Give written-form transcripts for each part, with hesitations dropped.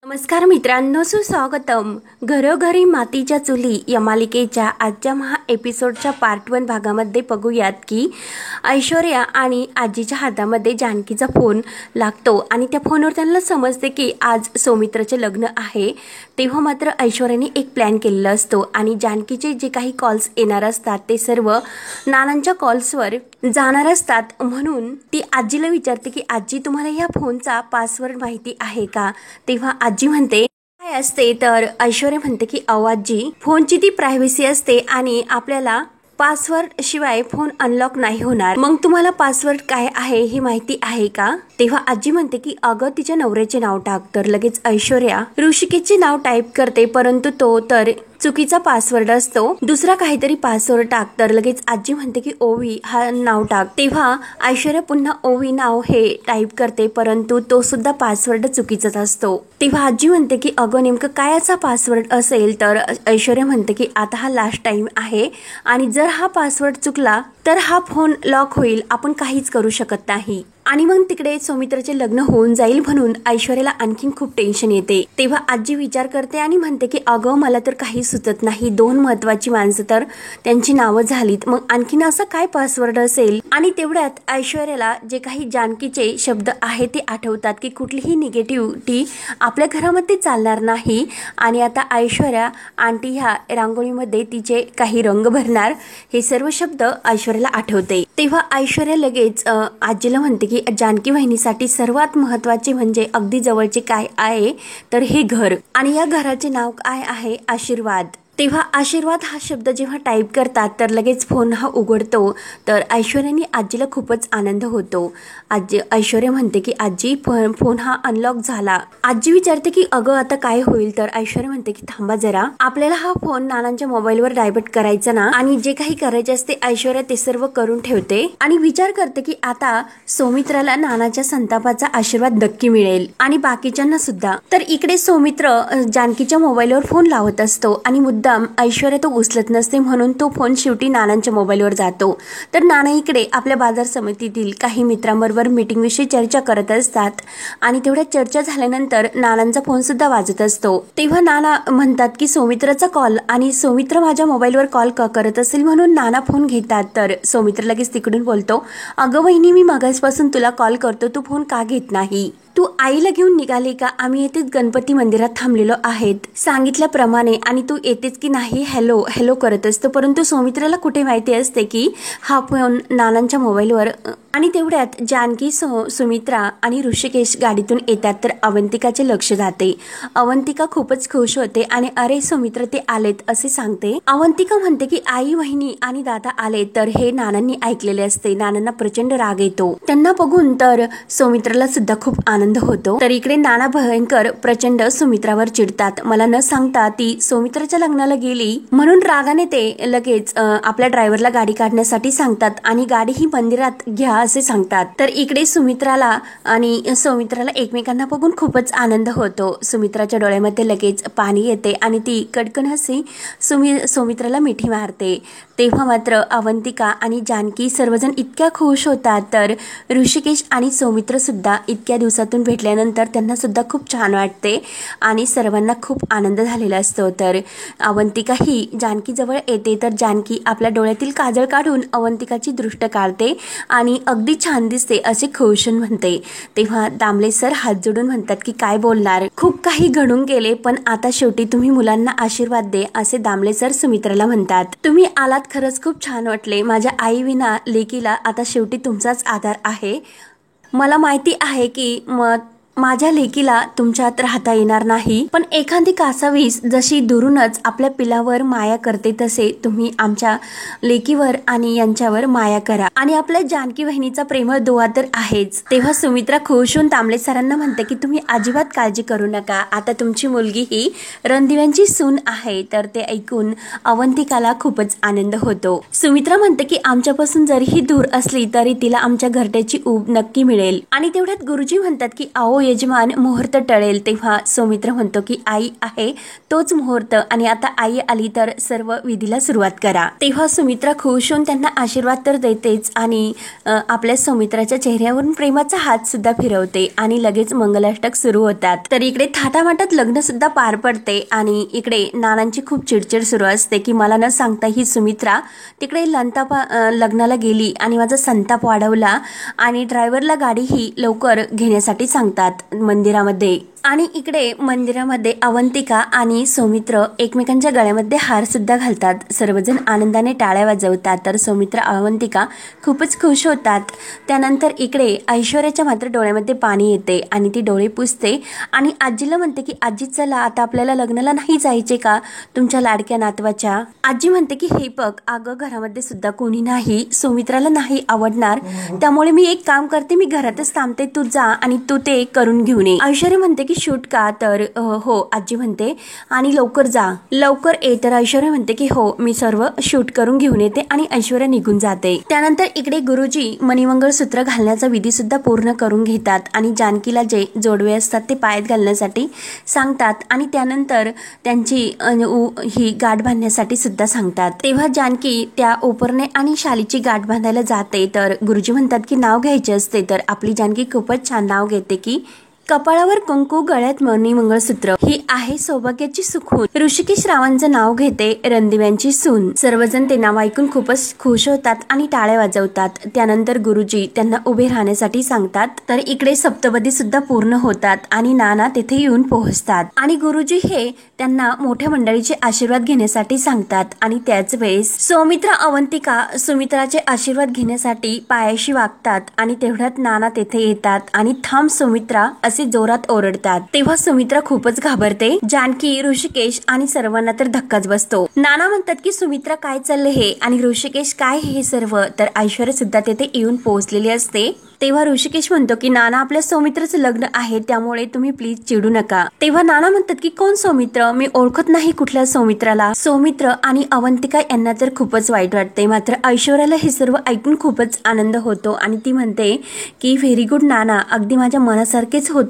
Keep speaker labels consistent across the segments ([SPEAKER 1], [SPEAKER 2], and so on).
[SPEAKER 1] नमस्कार मित्रांनो, सुस्वागतम. घरोघरी मातीच्या चुली या मालिकेच्या आजच्या एपिसोडच्या पार्ट 1 भागामध्ये बघूयात की ऐश्वर्या आणि आजीच्या हातामध्ये जानकीचा फोन लागतो आणि त्या फोनवर त्यांना समजते की आज सौमित्राचे लग्न आहे. तेव्हा मात्र ऐश्वर्याने एक प्लॅन केलेला असतो आणि जानकीचे जे काही कॉल्स येणार असतात ते सर्व नानांच्या कॉल्सवर जाणार असतात. म्हणून ती आजीला विचारते की आजी, तुम्हाला या फोनचा पासवर्ड माहिती आहे का? तेव्हा आजी म्हणते काय असते, तर ऐश्वर्या म्हणते की आजी, फोनची ती प्रायव्हसी असते आणि आपल्याला पासवर्ड शिवाय फोन अनलॉक नाही होणार. मग तुम्हाला पासवर्ड काय आहे ही माहिती आहे का? तेव्हा आजी म्हणते की अगं, तिच्या नवऱ्याचे नाव टाक. तर लगेच ऐश्वर्या ऋषिकेशचे नाव टाईप करते, परंतु तो तर चुकीचा पासवर्ड असतो. दुसरा काहीतरी पासवर्ड टाक. तर लगेच आजी म्हणते की ओवी हा नाव टाक. तेव्हा ऐश्वर्या पुन्हा ओवी नाव हे टाईप करते, परंतु तो सुद्धा पासवर्ड चुकीचाच असतो. तेव्हा आजी म्हणते की अगं, नेमकं काय असा पासवर्ड असेल? तर ऐश्वर्या म्हणते की आता हा लास्ट टाइम आहे आणि जर हा पासवर्ड चुकला तर हा फोन लॉक होईल, आपण काहीच करू शकत नाही. आणि मग तिकडे सौमित्राचे लग्न होऊन जाईल म्हणून ऐश्वर्याला आणखीन खूप टेन्शन येते. तेव्हा आजी विचार करते आणि म्हणते की अगं, मला तर काही सुचत नाही. 2 महत्वाची माणसं तर त्यांची नावं झालीत, मग आणखीन असा काय पासवर्ड असेल? आणि तेवढ्यात ऐश्वर्याला जे काही जानकीचे शब्द आहेत ते आठवतात की कुठलीही निगेटिव्हिटी आपल्या घरामध्ये चालणार नाही. आणि आता ऐश्वर्या आंटी ह्या रांगोळीमध्ये तिचे काही रंग भरणार, हे सर्व शब्द ऐश्वर्याला आठवते. तेव्हा ऐश्वर्या लगेच आजीला म्हणते की जानकी वहिनीसाठी सर्वात महत्वाचे म्हणजे अगदी जवळचे काय आहे, तर हे घर. आणि या घराचे नाव काय आहे? आशीर्वाद. तेव्हा आशीर्वाद हा शब्द जेव्हा टाईप करतात तर लगेच फोन हा उघडतो. तर ऐश्वर्याने आजीला खूपच आनंद होतो. ऐश्वर्या म्हणते की आजी, फोन हा अनलॉक झाला. आजी विचारते की अगं, आता काय होईल? तर ऐश्वर्या म्हणते की थांबा जरा, आपल्याला हा फोन नानांच्या मोबाईलवर डायव्हर्ट करायचा ना. आणि जे काही करायचे असते ऐश्वर्या ते सर्व करून ठेवते आणि विचार करते की आता सौमित्राला नानाच्या संतापाचा आशीर्वाद नक्की मिळेल आणि बाकीच्यांना सुद्धा. तर इकडे सौमित्र जानकीच्या मोबाईलवर फोन लावत असतो आणि ऐश्वर्या तो उचलत नसते, म्हणून तो फोन शेवटी नानांच्या मोबाईलवर जातो. तर नाना इकडे आपल्या बाजार समितीतील काही मित्रांबरोबर मीटिंग विषयी चर्चा करत असतात आणि तेवढ्या चर्चा झाल्यानंतर नानांचा फोन सुद्धा वाजत असतो. तेव्हा नाना म्हणतात की सौमित्राचा कॉल, आणि सौमित्र माझ्या मोबाईलवर कॉल करत असेल म्हणून नाना फोन घेतात. तर सौमित्र लगेच तिकडून बोलतो, अगं वहिनी, मी मगासपासून तुला कॉल करतो, तू फोन का घेत नाही? तू आईला घेऊन निघाली का? आम्ही येथेच गणपती मंदिरात थांबलेलो आहेत सांगितल्याप्रमाणे, आणि तू येतेच की नाही हॅलो हॅलो करत असतो. परंतु सौमित्राला कुठे माहिती असते की हा फोन नानांच्या मोबाईलवर. आणि तेवढ्यात जानकी, सुमित्रा आणि ऋषिकेश गाडीतून येतात. तर अवंतिकाचे लक्ष जाते. अवंतिका खूपच खुश होते आणि अरे सौमित्र ते आलेत असे सांगते. अवंतिका म्हणते की आई, वहिनी आणि दादा आले. तर हे नानांनी ऐकलेले असते. नानांना प्रचंड राग येतो त्यांना बघून. तर सौमित्राला सुद्धा खूप आनंद होतो. तर इकडे नाना भयंकर प्रचंड सुमित्रावर चिडतात. मला न सांगता ती सौमित्राच्या लग्नाला गेली म्हणून रागाने ते लगेच आपल्या ड्रायव्हरला गाडी काढण्यासाठी सांगतात आणि गाडी ही मंदिरात घ्या असे सांगतात. तर इकडे सुमित्राला आणि सौमित्राला एकमेकांना बघून खूपच आनंद होतो. सुमित्राच्या डोळ्यामध्ये लगेच पाणी येते आणि ती कटकन हसी सौमित्राला मिठी मारते. तेव्हा मात्र अवंतिका आणि जानकी सर्वजण इतक्या खुश होतात. तर ऋषिकेश आणि सौमित्र सुद्धा इतक्या दिवसातून भेटल्यानंतर त्यांना सुद्धा खूप छान वाटते आणि सर्वांना खूप आनंद झालेला असतो. तर अवंतिका ही जानकी जवळ येते. तर जानकी आपल्या डोळ्यातील काजळ काढून अवंतिकाची दृष्ट काढते आणि अगदी छान दिसते असे खुशून म्हणते. तेव्हा दामले सर हात जोडून म्हणतात की काय बोलणार, खूप काही घडून गेले, पण आता शेवटी तुम्ही मुलांना आशीर्वाद दे असे दामले सर सुमित्राला म्हणतात. तुम्ही आलात, खरंच खूप छान वाटले. माझ्या आई विना लेकीला आता शेवटी तुमचाच आधार आहे. मला माहिती आहे की माझ्या लेकीला तुमच्यात राहता येणार नाही, पण एखादी कासावीस जशी दुरूनच आपल्या पिलावर माया करते तसे तुम्ही आमच्या लेकीवर आणि यांच्यावर माया करा. आणि आपल्या जानकी वहिनीचा प्रेमळ दुआ तर आहेच. तेव्हा सुमित्रा खुश होऊन तांबले सरांना म्हणते की तुम्ही अजिबात काळजी करू नका, आता तुमची मुलगी ही रणदिव्यांची सून आहे. तर ते ऐकून अवंतिकाला खूपच आनंद होतो. सुमित्रा म्हणते की आमच्यापासून जरीही दूर असली तरी तिला आमच्या घरट्याची ऊब नक्की मिळेल. आणि तेवढ्यात गुरुजी म्हणतात की आओ यजमान मुहूर्त टळेल तेव्हा सौमित्र म्हणतो की आई आहे तोच मुहूर्त आणि आता आई आली तर सर्व विधीला सुरुवात करा। तेव्हा सुमित्रा खुश होऊन त्यांना आशीर्वाद तर देतेच आणि आपल्या सौमित्राच्या चेहऱ्यावरून प्रेमाचा हात सुद्धा फिरवते आणि लगेच मंगलाष्टक सुरू होतात। तर इकडे थाटामाटात लग्न सुद्धा पार पडते आणि इकडे नानांची खूप चिडचिड सुरू असते की मला न सांगता ही सुमित्रा तिकडे लग्नाला गेली आणि माझा संताप वाढवला आणि ड्रायव्हरला गाडी ही लवकर घेण्यासाठी सांगतात मंदिरामध्ये। आणि इकडे मंदिरामध्ये अवंतिका आणि सौमित्र एकमेकांच्या गळ्यामध्ये हार सुद्धा घालतात। सर्वजण आनंदाने टाळ्या वाजवतात तर सौमित्र अवंतिका खूपच खुश होतात। त्यानंतर इकडे ऐश्वर्याच्या मात्र डोळ्यामध्ये पाणी येते आणि ती डोळे पुसते आणि आजीला म्हणते की आजी चला आता आपल्याला लग्नाला नाही जायचे का तुमच्या लाडक्या नातवाच्या। आजी म्हणते की हे बघ अगं घरामध्ये सुद्धा कोणी नाही, सौमित्राला नाही आवडणार, त्यामुळे मी एक काम करते, मी घरातच थांबते, तू जा आणि तू ते करून घेऊन ये। ऐश्वर्या म्हणते की शूट का, तर हो आजी म्हणते आणि लवकर जा लवकर ये, तर ऐश्वर्या म्हणते की हो मी सर्व शूट करून घेऊन येते आणि ऐश्वर्या निघून जाते। त्यानंतर इकडे गुरुजी मणिमंगळसूत्र घालण्याचा विधी सुद्धा पूर्ण करून घेतात आणि जानकीला जे जोडवे असतात ते पायात घालण्यासाठी सांगतात आणि त्यानंतर त्यांची ही गाठ बांधण्यासाठी सुद्धा सांगतात। तेव्हा जानकी त्या उपरणे आणि शालीची गाठ बांधायला जाते तर गुरुजी म्हणतात की नाव घ्यायचे असते, तर आपली जानकी खूपच छान नाव घेते की कपाळावर कुंकू, गळ्यात मणी मंगळसूत्र, ही आहे सौभाग्याची सुखून। ऋषिकेश रावांचं नाव घेते रणदिव्यांची सून। सर्वजण ते नाव ऐकून खूपच खुश होतात आणि टाळ्या वाजवतात। त्यानंतर गुरुजी त्यांना उभे राहण्यासाठी सांगतात तर इकडे सप्तपदी सुद्धा पूर्ण होतात आणि नाना तेथे येऊन पोहोचतात आणि गुरुजी हे त्यांना मोठ्या मंडळीचे आशीर्वाद घेण्यासाठी सांगतात आणि त्याच वेळेस सौमित्र अवंतिका सुमित्राचे आशीर्वाद घेण्यासाठी पायाशी वागतात आणि तेवढ्यात नाना तेथे येतात आणि थांब सौमित्रा असे जोरात ओरडतात। तेव्हा सुमित्रा खूपच घाबरते। जानकी, ऋषिकेश आणि सर्वांना तर धक्काच बसतो। नाना म्हणतात की सुमित्रा काय चालले हे आणि ऋषिकेश काय हे सर्व, तर ऐश्वर्या सुद्धा तेथे येऊन पोहोचलेली असते। तेव्हा ऋषिकेश म्हणतो की नाना आपल्या सौमित्राचं लग्न आहे त्यामुळे तुम्ही प्लीज चिडू नका। तेव्हा नाना म्हणतात की कोण सौमित्र, मी ओळखत नाही कुठल्या सौमित्राला। सौमित्र आणि अवंतिका यांना तर खूपच वाईट वाटते, मात्र ऐश्वर्याला हे सर्व ऐकून खूपच आनंद होतो आणि ती म्हणते की व्हेरी गुड नाना, अगदी माझ्या मनासारखेच होते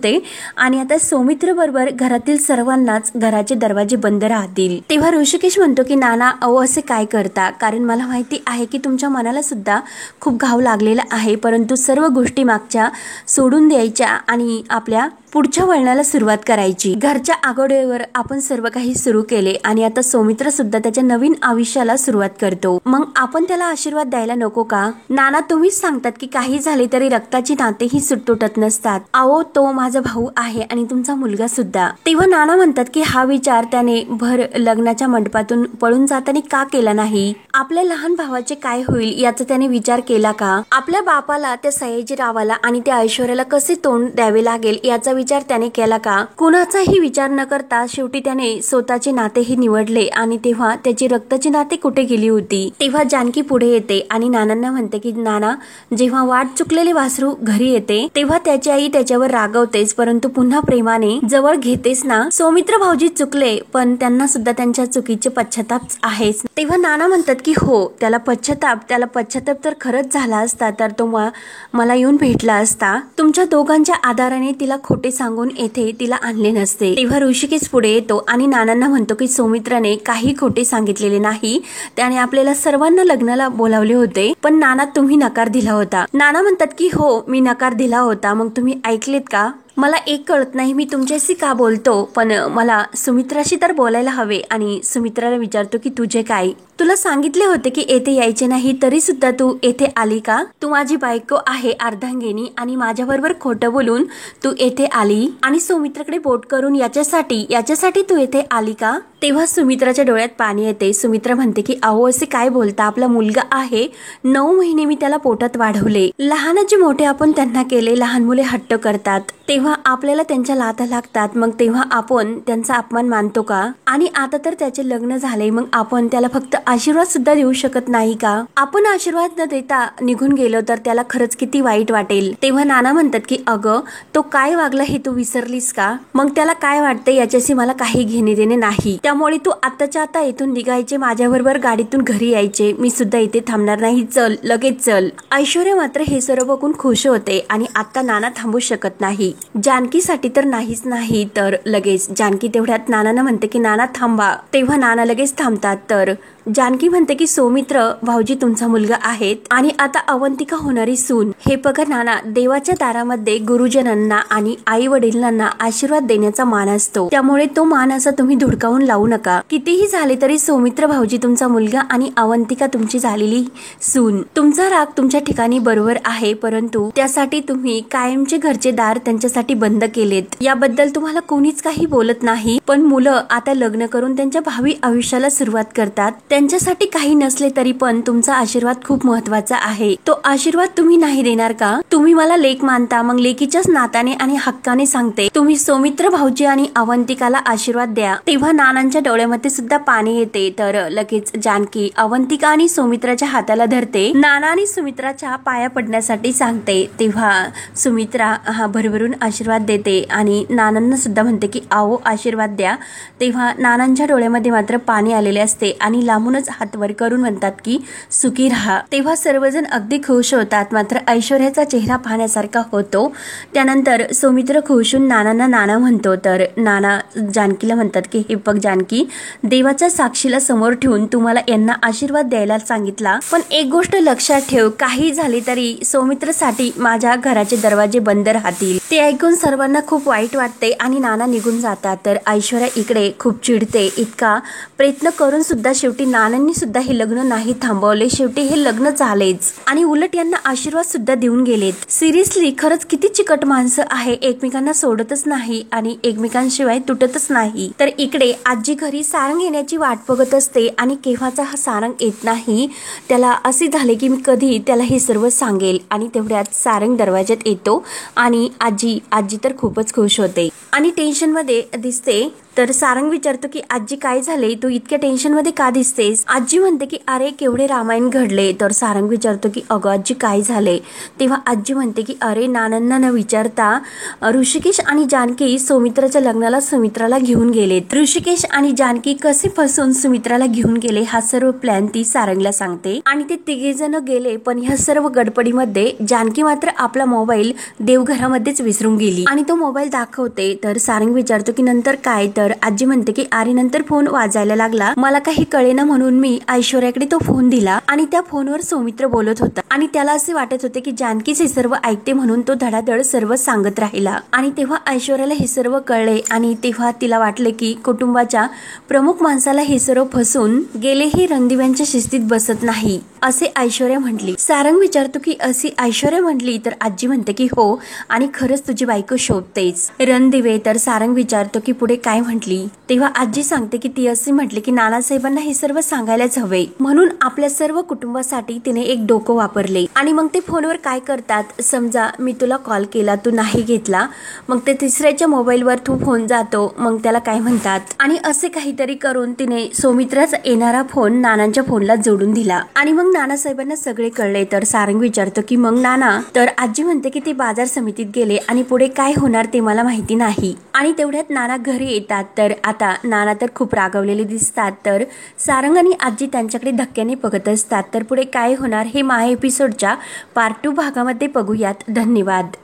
[SPEAKER 1] आणि आता सौमित्र बरोबर घरातील सर्वांनाच घराचे दरवाजे बंद राहतील। तेव्हा ऋषिकेश म्हणतो की नाना अहो असे काय करता, कारण मला माहिती आहे की तुमच्या मनाला सुद्धा खूप घाव लागलेला आहे, परंतु सर्व गोष्टी मागच्या सोडून द्यायच्या आणि आपल्या पुढच्या वळणाला सुरुवात करायची। घरच्या आघाडीवर आपण सर्व काही सुरू केले आणि आता सौमित्र सुद्धा त्याच्या नवीन आयुष्याला सुरुवात करतो, मग आपण त्याला आशीर्वाद द्यायला नको का। नाना तुम्हीच सांगतात की काही झाले तरी रक्ताची नाते ही तुटत नसतात, अहो तो माझा भाऊ आहे आणि तुमचा मुलगा सुद्धा। तेव्हा नाना म्हणतात की हा विचार त्याने भर लग्नाच्या मंडपातून पळून जाताना का केला नाही, आपल्या लहान भावाचे काय होईल याचा त्याने विचार केला का, आपल्या बापाला, त्या सयाजीरावाला आणि त्या ऐश्वर्याला कसे तोंड द्यावे लागेल याचा विचार त्याने केला का। कुणाचाही विचार न करता शेवटी त्याने स्वतःचे नातेही निवडले आणि तेव्हा त्याची रक्ताची नाते कुठे गेली होती। तेव्हा जानकी पुढे येते आणि नानांना म्हणते की नाना जेव्हा वाट चुकलेले वासरू घरी येते तेव्हा त्याची आई त्याच्यावर रागवतेच, परंतु पुन्हा प्रेमाने जवळ घेतेच ना। सौमित्र भाऊजी चुकले पण त्यांना सुद्धा त्यांच्या चुकीचे पश्चाताप आहेच। तेव्हा नाना म्हणतात की हो त्याला पश्चाताप तर खरंच झाला असता तर तो मला येऊन भेटला असता, तुमच्या दोघांच्या आधाराने तिला खोटे सांगून येथे तिला आणले नसते। तेव्हा ऋषिकेश पुढे येतो आणि नानांना म्हणतो की सौमित्राने काही खोटे सांगितलेले नाही, त्याने आपल्याला सर्वांना लग्नाला बोलावले होते पण नाना तुम्ही नकार दिला होता। नाना म्हणतात की हो मी नकार दिला होता, मग तुम्ही ऐकलेत का। मला एक कळत नाही मी तुमच्याशी का बोलतो, पण मला सुमित्राशी तर बोलायला हवे आणि सुमित्राला विचारतो की तुझे काय, तुला सांगितले होते की येथे यायचे नाही तरी सुद्धा तू येथे आली का, तू माझी बायको आहे अर्धांगिनी आणि माझ्याबरोबर खोटं बोलून तू येथे आली आणि सौमित्राकडे बोट करून याच्यासाठी तू येथे आली का। तेव्हा सुमित्राच्या डोळ्यात पाणी येते। सुमित्रा म्हणते की अहो असे काय बोलता, आपला मुलगा आहे, 9 महिने मी त्याला पोटात वाढवले, लहानाचे मोठे आपण त्यांना केले, लहान मुले हट्ट करतात तेव्हा आपल्याला त्यांच्या लाथा लागतात, मग तेव्हा आपण त्यांचा अपमान मानतो का, आणि आता तर त्याचे लग्न झाले मग आपण त्याला फक्त आशीर्वाद सुद्धा देऊ शकत नाही का, आपण आशीर्वाद न देता निघून गेलो तर त्याला खरंच किती वाईट वाटेल। तेव्हा नाना म्हणतात की अगं तो काय वागला हे तू विसरलीस का, मग त्याला काय वाटते याच्याशी मला काही घेणे देणे नाही, त्यामुळे तू आताच्या आता इथून निघायचे, माझ्याबरोबर गाडीतून घरी यायचे, मी सुद्धा इथे थांबणार नाही, चल लगेच चल. ऐश्वर्या मात्र हे सर्व बघून खुश होते आणि आता नाना थांबू शकत नाही. जानकीसाठी तर नाहीच नाही तर लगेच जानकी तेवढ्यात नानांना म्हणते की नाना थांबा. तेव्हा नाना लगेच थांबतात. तर जानकी म्हणते की सौमित्र भाऊजी तुमचा मुलगा आहेत आणि आता अवंतिका होणारी सून. हे बघा नाना, देवाच्या दारामध्ये गुरुजनांना आणि आई वडिलांना आशीर्वाद देण्याचा मान असतो, त्यामुळे तो मान असा तुम्ही धुडकावून लावू नका. कितीही झाले तरी सौमित्र भाऊजी तुमचा मुलगा आणि अवंतिका तुमची झालेली सून. तुमचा राग तुमच्या ठिकाणी बरोबर आहे, परंतु त्यासाठी तुम्ही कायमचे घरचे दार त्यांच्यासाठी बंद केलेत. याबद्दल तुम्हाला कोणीच काही बोलत नाही, पण मुलं आता लग्न करून त्यांच्या भावी आयुष्याला सुरुवात करतात. त्यांच्यासाठी काही नसले तरी पण तुमचा आशीर्वाद खूप महत्वाचा आहे. तो आशीर्वाद तुम्ही नाही देणार का? तुम्ही मला लेक मानता, मग लेकीच्याच नाताने आणि हक्काने सांगते तुम्ही सौमित्र भाऊजी आणि अवंतिकाला आशीर्वाद द्या. तेव्हा नानांच्या डोळ्यामध्ये सुद्धा पाणी येते. तर लगेच जानकी अवंतिका आणि सौमित्राच्या हाताला धरते. नाना आणि सुमित्राच्या पाया पडण्यासाठी सांगते. तेव्हा सुमित्रा भरभरून आशीर्वाद देते आणि नानांना सुद्धा म्हणते की आओ आशीर्वाद द्या. तेव्हा नानांच्या डोळ्यामध्ये मात्र पाणी आलेले असते आणि लांबूनच हात वर करून म्हणतात की सुखी राहा. तेव्हा सर्वजण अगदी खुश होतात, मात्र ऐश्वर्याचा चेहरा पाहण्यासारखा होतो. त्यानंतर सौमित्र खुश होऊन नानांना नाना म्हणतो. तर नाना जानकीला म्हणतात की हे बघ जानकी, देवाच्या साक्षीला समोर ठेवून तुम्हाला यांना आशीर्वाद द्यायला सांगितला, पण एक गोष्ट लक्षात ठेव, काही झाले तरी सौमित्रसाठी माझ्या घराचे दरवाजे बंद राहतील. ते ऐकून सर्वांना खूप वाईट वाटते आणि नाना निघून जातात. तर ऐश्वर्या इकडे खूप चिडते. इतका प्रयत्न करून सुद्धा शेवटी नानांनी सुद्धा हे लग्न नाही थांबवले. शेवटी हे लग्न झालेच आणि उलट यांना आशीर्वाद सुद्धा देऊन गेलेत. सिरियसली खरंच किती चिकट माणसं आहे, एकमेकांना सोडतच नाही आणि एकमेकांशिवाय तुटतच नाही. तर इकडे आजी घरी सारंग येण्याची वाट बघत असते आणि केव्हाचा हा सारंग येत नाही. त्याला असे झाले की मी कधी त्याला हे सर्व सांगेल आणि तेवढ्यात सारंग दरवाज्यात येतो आणि आजी तर खूपच खुश होते आणि टेन्शन मध्ये दिसते. तर सारंग विचारतो की आजी काय झाले, तू इतक्या टेन्शन मध्ये का दिसतेस? आजी म्हणते की अरे केवढे रामायण घडले. तर सारंग विचारतो की अगं आजी काय झाले? तेव्हा आजी म्हणते की अरे नानांना न विचारता ऋषिकेश आणि जानकी सौमित्राच्या लग्नाला सुमित्राला घेऊन गेले. ऋषिकेश आणि जानकी कसे फसून सुमित्राला घेऊन गेले हा सर्व प्लॅन ती सारंगला सांगते आणि ते तिघे जण गेले. पण ह्या सर्व गडबडीमध्ये जानकी मात्र आपला मोबाईल देवघरामध्येच विसरून गेली आणि तो मोबाईल दाखवते. तर सारंग विचारतो की नंतर काय? तर आजी म्हणते की अरे नंतर फोन वाजायला लागला, मला काही कळेना म्हणून मी ऐश्वर्याकडे तो फोन दिला आणि त्या फोनवर सौमित्र बोलत होता आणि त्याला असे वाटत होते की जानकीच हे सर्व ऐकते म्हणून तो धडाधड सर्व सांगत राहिला. आणि तेव्हा ऐश्वर्याला हे सर्व कळले आणि तेव्हा तिला वाटले की कुटुंबाच्या प्रमुख माणसाला हे सर्व फसून गेले, हे रणदिव्यांच्या शिस्तीत बसत नाही असे ऐश्वर्या म्हटली. सारंग विचारतो की अशी ऐश्वर्या म्हटली? तर आजी म्हणते की हो, आणि खरंच तुझी बायको शोभतेच रणदिवे. तर सारंग विचारतो की पुढे काय म्हटली? तेव्हा आजी सांगते की ती असे म्हटले की नानासाहेबांना हे सर्व सांगायलाच हवे, म्हणून आपल्या सर्व कुटुंबासाठी तिने एक डोकं वापरले. आणि मग ते फोनवर काय करतात, समजा मी तुला कॉल केला, तू नाही घेतला, मग ते तिसऱ्याच्या मोबाईलवर तू फोन जातो, मग त्याला काय म्हणतात, आणि असे काहीतरी करून तिने सौमित्राच येणारा फोन नानांच्या फोनला जोडून दिला आणि मग नानासाहेबांना सगळे कळले. तर सारंग विचारतो की मग नाना? तर आजी म्हणते की ते बाजार समितीत गेले आणि पुढे काय होणार ते मला माहिती नाही. आणि तेवढ्यात नाना घरी येतात. तर आता नाना तर खूप रागवलेले दिसतात. तर सारंग आणि आजी त्यांच्याकडे धक्क्याने बघत असतात. तर पुढे काय होणार हे माय एपिसोडच्या पार्ट 2 भागामध्ये बघूयात. धन्यवाद.